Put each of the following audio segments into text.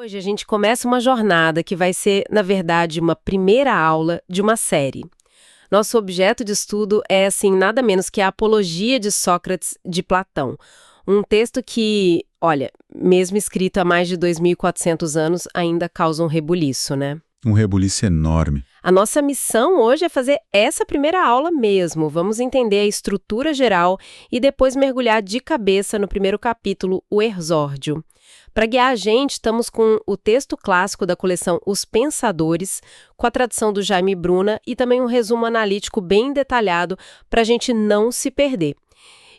Hoje a gente começa uma jornada que vai ser, na verdade, uma primeira aula de uma série. Nosso objeto de estudo é, assim, nada menos que a Apologia de Sócrates de Platão. Um texto que, olha, mesmo escrito há mais de 2.400 anos, ainda causa um rebuliço, né? Um rebuliço enorme. A nossa missão hoje é fazer essa primeira aula mesmo. Vamos entender a estrutura geral e depois mergulhar de cabeça no primeiro capítulo, o Exórdio. Para guiar a gente, estamos com o texto clássico da coleção Os Pensadores, com a tradução do Jaime Bruna e também um resumo analítico bem detalhado para a gente não se perder.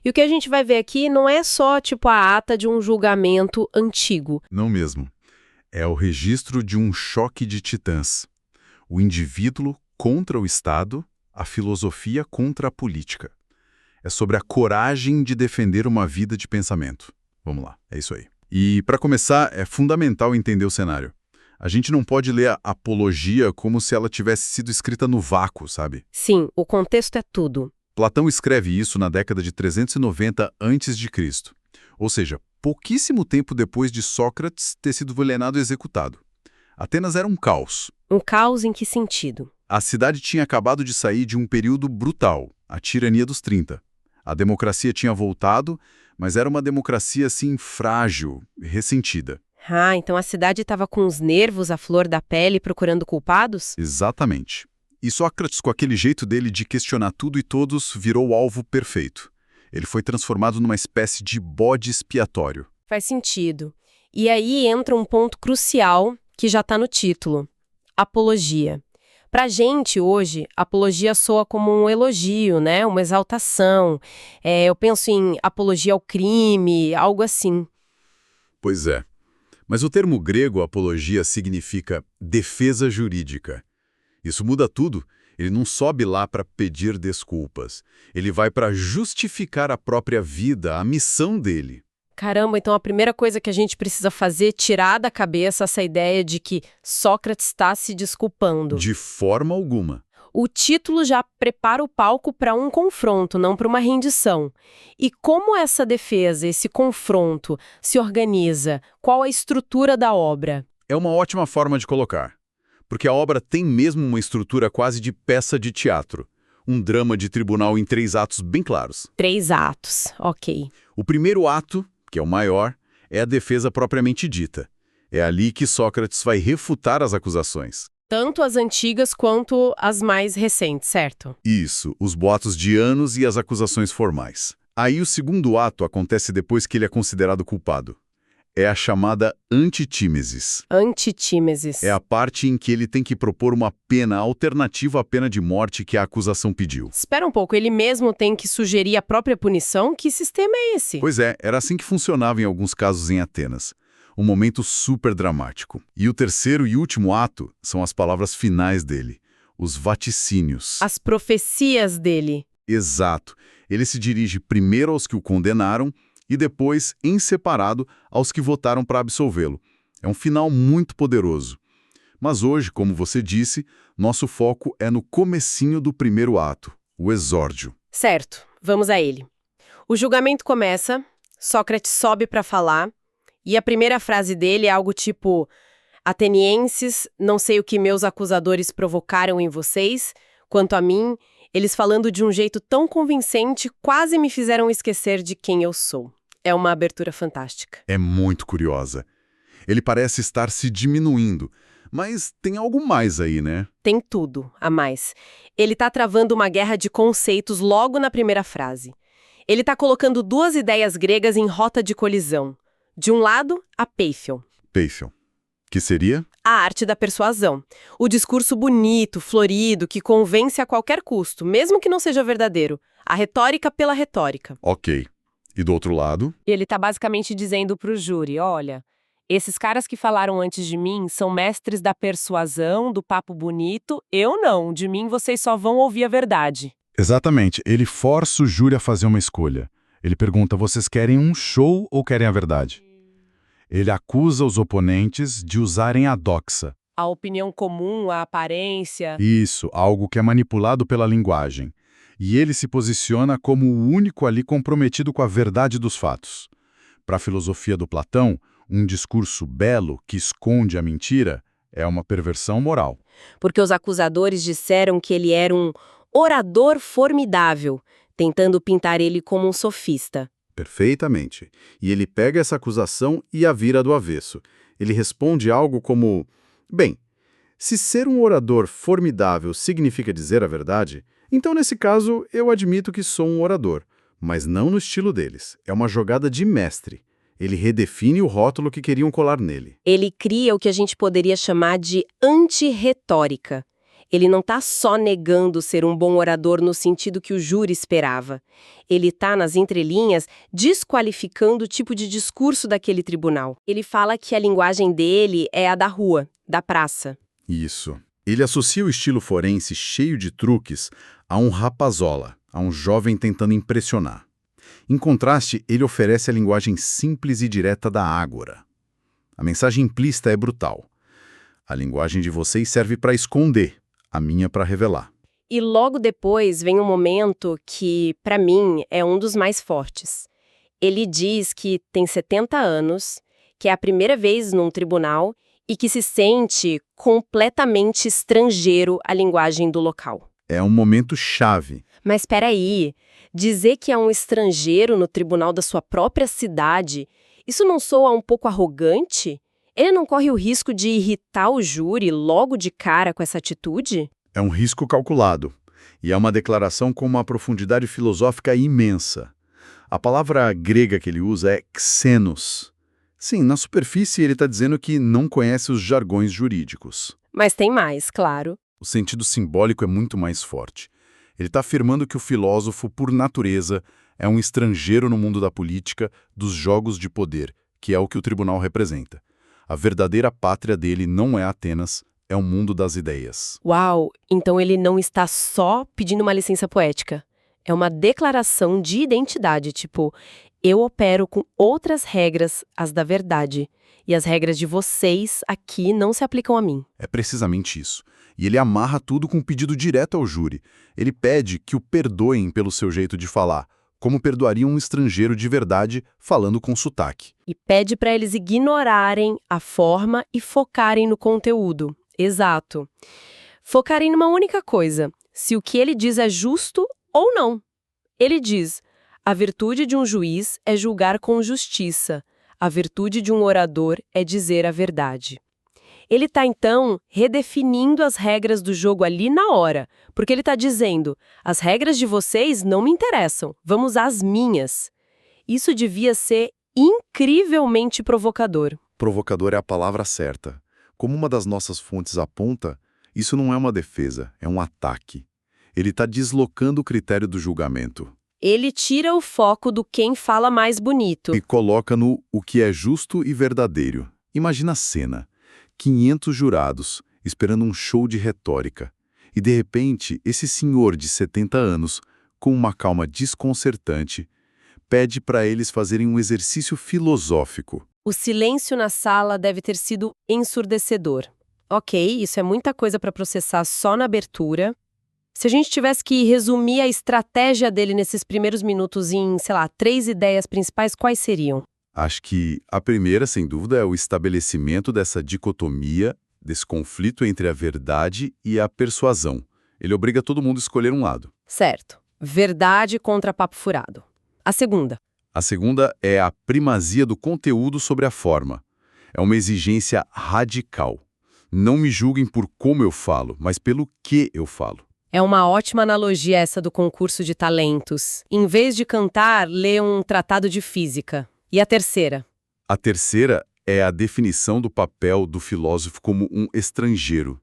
E o que a gente vai ver aqui não é só tipo a ata de um julgamento antigo. Não mesmo. É o registro de um choque de titãs. O indivíduo contra o Estado, a filosofia contra a política. É sobre a coragem de defender uma vida de pensamento. Vamos lá, é isso aí. E, para começar, é fundamental entender o cenário. A gente não pode ler a Apologia como se ela tivesse sido escrita no vácuo, sabe? Sim, o contexto é tudo. Platão escreve isso na década de 390 a.C., ou seja, pouquíssimo tempo depois de Sócrates ter sido envenenado e executado. Atenas era um caos. Um caos em que sentido? A cidade tinha acabado de sair de um período brutal, a tirania dos 30. A democracia tinha voltado, mas era uma democracia assim frágil, ressentida. Ah, então a cidade estava com os nervos à flor da pele procurando culpados? Exatamente. E Sócrates, com aquele jeito dele de questionar tudo e todos, virou o alvo perfeito. Ele foi transformado numa espécie de bode expiatório. Faz sentido. E aí entra um ponto crucial que já está no título. Apologia. Pra gente, hoje, apologia soa como um elogio, né? Uma exaltação. Eu penso em apologia ao crime, algo assim. Pois é. Mas o termo grego apologia significa defesa jurídica. Isso muda tudo. Ele não sobe lá para pedir desculpas. Ele vai para justificar a própria vida, a missão dele. Caramba, então a primeira coisa que a gente precisa fazer é tirar da cabeça essa ideia de que Sócrates está se desculpando. De forma alguma. O título já prepara o palco para um confronto, não para uma rendição. E como essa defesa, esse confronto, se organiza? Qual a estrutura da obra? É uma ótima forma de colocar. Porque a obra tem mesmo uma estrutura quase de peça de teatro. Um drama de tribunal em 3 atos bem claros. 3 atos, ok. O primeiro ato, que é o maior, é a defesa propriamente dita. É ali que Sócrates vai refutar as acusações. Tanto as antigas quanto as mais recentes, certo? Isso, os boatos de anos e as acusações formais. Aí o segundo ato acontece depois que ele é considerado culpado. É a chamada antitímesis. Antitímesis. É a parte em que ele tem que propor uma pena alternativa à pena de morte que a acusação pediu. Espera um pouco, ele mesmo tem que sugerir a própria punição? Que sistema é esse? Pois é, era assim que funcionava em alguns casos em Atenas. Um momento super dramático. E o terceiro e último ato são as palavras finais dele, os vaticínios. As profecias dele. Exato. Ele se dirige primeiro aos que o condenaram e depois, em separado, aos que votaram para absolvê-lo. É um final muito poderoso. Mas hoje, como você disse, nosso foco é no comecinho do primeiro ato, o exórdio. Certo, vamos a ele. O julgamento começa, Sócrates sobe para falar, e a primeira frase dele é algo tipo: Atenienses, não sei o que meus acusadores provocaram em vocês, quanto a mim, eles falando de um jeito tão convincente, quase me fizeram esquecer de quem eu sou. É uma abertura fantástica. É muito curiosa. Ele parece estar se diminuindo, mas tem algo mais aí, né? Tem tudo a mais. Ele está travando uma guerra de conceitos logo na primeira frase. Ele está colocando 2 ideias gregas em rota de colisão. De um lado, a Peifion. Peifion. Que seria? A arte da persuasão. O discurso bonito, florido, que convence a qualquer custo, mesmo que não seja verdadeiro. A retórica pela retórica. Ok. E do outro lado? Ele está basicamente dizendo para o júri, olha, esses caras que falaram antes de mim são mestres da persuasão, do papo bonito, eu não, de mim vocês só vão ouvir a verdade. Exatamente. Ele força o júri a fazer uma escolha. Ele pergunta, vocês querem um show ou querem a verdade? Ele acusa os oponentes de usarem a doxa. A opinião comum, a aparência. Isso, algo que é manipulado pela linguagem. E ele se posiciona como o único ali comprometido com a verdade dos fatos. Para a filosofia do Platão, Um discurso belo que esconde a mentira é uma perversão moral. Porque os acusadores disseram que ele era um orador formidável, tentando pintar ele como um sofista. Perfeitamente. E ele pega essa acusação e a vira do avesso. Ele responde algo como: bem, se ser um orador formidável significa dizer a verdade, então nesse caso eu admito que sou um orador, mas não no estilo deles. É uma jogada de mestre. Ele redefine o rótulo que queriam colar nele. Ele cria o que a gente poderia chamar de anti-retórica. Ele não está só negando ser um bom orador no sentido que o júri esperava. Ele está, nas entrelinhas, desqualificando o tipo de discurso daquele tribunal. Ele fala que a linguagem dele é a da rua, da praça. Isso. Ele associa o estilo forense cheio de truques a um rapazola, a um jovem tentando impressionar. Em contraste, ele oferece a linguagem simples e direta da ágora. A mensagem implícita é brutal. A linguagem de vocês serve para esconder, a minha para revelar. E logo depois vem um momento que, para mim, é um dos mais fortes. Ele diz que tem 70 anos, que é a primeira vez num tribunal e que se sente completamente estrangeiro à linguagem do local. É um momento chave. Mas espera aí, dizer que é um estrangeiro no tribunal da sua própria cidade, isso não soa um pouco arrogante? Ele não corre o risco de irritar o júri logo de cara com essa atitude? É um risco calculado. E é uma declaração com uma profundidade filosófica imensa. A palavra grega que ele usa é xenos. Sim, na superfície ele está dizendo que não conhece os jargões jurídicos. Mas tem mais, claro. O sentido simbólico é muito mais forte. Ele está afirmando que o filósofo, por natureza, é um estrangeiro no mundo da política, dos jogos de poder, que é o que o tribunal representa. A verdadeira pátria dele não é Atenas, é o mundo das ideias. Uau, então ele não está só pedindo uma licença poética. É uma declaração de identidade, tipo, eu opero com outras regras, as da verdade, e as regras de vocês aqui não se aplicam a mim. É precisamente isso. E ele amarra tudo com um pedido direto ao júri. Ele pede que o perdoem pelo seu jeito de falar, como perdoaria um estrangeiro de verdade falando com sotaque. E pede para eles ignorarem a forma e focarem no conteúdo. Exato. Focarem numa única coisa, se o que ele diz é justo ou não. Ele diz, a virtude de um juiz é julgar com justiça, a virtude de um orador é dizer a verdade. Ele está, então, redefinindo as regras do jogo ali na hora, porque ele está dizendo, as regras de vocês não me interessam, vamos usar as minhas. Isso devia ser incrivelmente provocador. Provocador é a palavra certa. Como uma das nossas fontes aponta, isso não é uma defesa, é um ataque. Ele está deslocando o critério do julgamento. Ele tira o foco do quem fala mais bonito. E coloca no o que é justo e verdadeiro. Imagina a cena. 500 jurados, esperando um show de retórica. E, de repente, esse senhor de 70 anos, com uma calma desconcertante, pede para eles fazerem um exercício filosófico. O silêncio na sala deve ter sido ensurdecedor. Ok, isso é muita coisa para processar só na abertura. Se a gente tivesse que resumir a estratégia dele nesses primeiros minutos em, 3 ideias principais, quais seriam? Acho que a primeira, sem dúvida, é o estabelecimento dessa dicotomia, desse conflito entre a verdade e a persuasão. Ele obriga todo mundo a escolher um lado. Certo. Verdade contra papo furado. A segunda. A segunda é a primazia do conteúdo sobre a forma. É uma exigência radical. Não me julguem por como eu falo, mas pelo que eu falo. É uma ótima analogia essa do concurso de talentos. Em vez de cantar, lê um tratado de física. E a terceira? A terceira é a definição do papel do filósofo como um estrangeiro.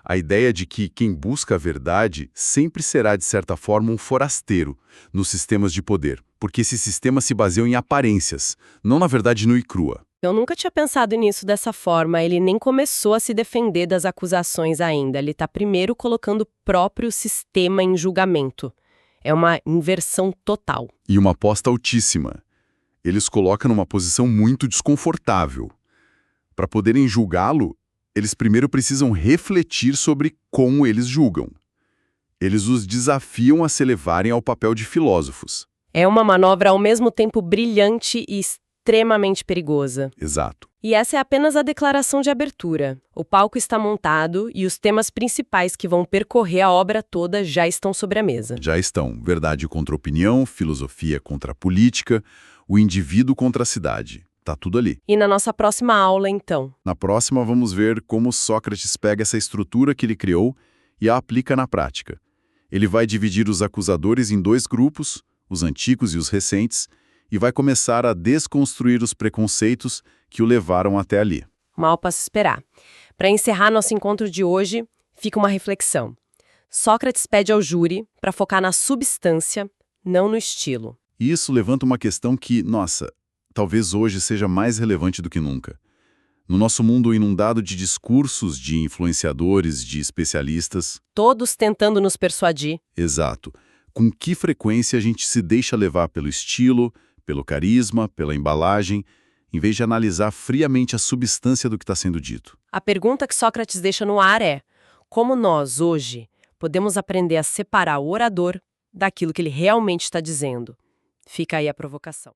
A ideia de que quem busca a verdade sempre será, de certa forma, um forasteiro nos sistemas de poder, porque esses sistemas se baseiam em aparências, não na verdade nua e crua. Eu nunca tinha pensado nisso dessa forma. Ele nem começou a se defender das acusações ainda. Ele está primeiro colocando o próprio sistema em julgamento. É uma inversão total. E uma aposta altíssima. Eles colocam numa posição muito desconfortável. Para poderem julgá-lo, eles primeiro precisam refletir sobre como eles julgam. Eles os desafiam a se levarem ao papel de filósofos. É uma manobra ao mesmo tempo brilhante e extremamente perigosa. Exato. E essa é apenas a declaração de abertura. O palco está montado e os temas principais que vão percorrer a obra toda já estão sobre a mesa. Já estão. Verdade contra opinião, filosofia contra a política, o indivíduo contra a cidade. Tá tudo ali. E na nossa próxima aula, então? Na próxima, vamos ver como Sócrates pega essa estrutura que ele criou e a aplica na prática. Ele vai dividir os acusadores em dois grupos, os antigos e os recentes, e vai começar a desconstruir os preconceitos que o levaram até ali. Mal para se esperar. Para encerrar nosso encontro de hoje, fica uma reflexão. Sócrates pede ao júri para focar na substância, não no estilo. E isso levanta uma questão que, nossa, talvez hoje seja mais relevante do que nunca. No nosso mundo inundado de discursos de influenciadores, de especialistas... Todos tentando nos persuadir. Exato. Com que frequência a gente se deixa levar pelo estilo, pelo carisma, pela embalagem, em vez de analisar friamente a substância do que está sendo dito? A pergunta que Sócrates deixa no ar é: como nós, hoje, podemos aprender a separar o orador daquilo que ele realmente está dizendo? Fica aí a provocação.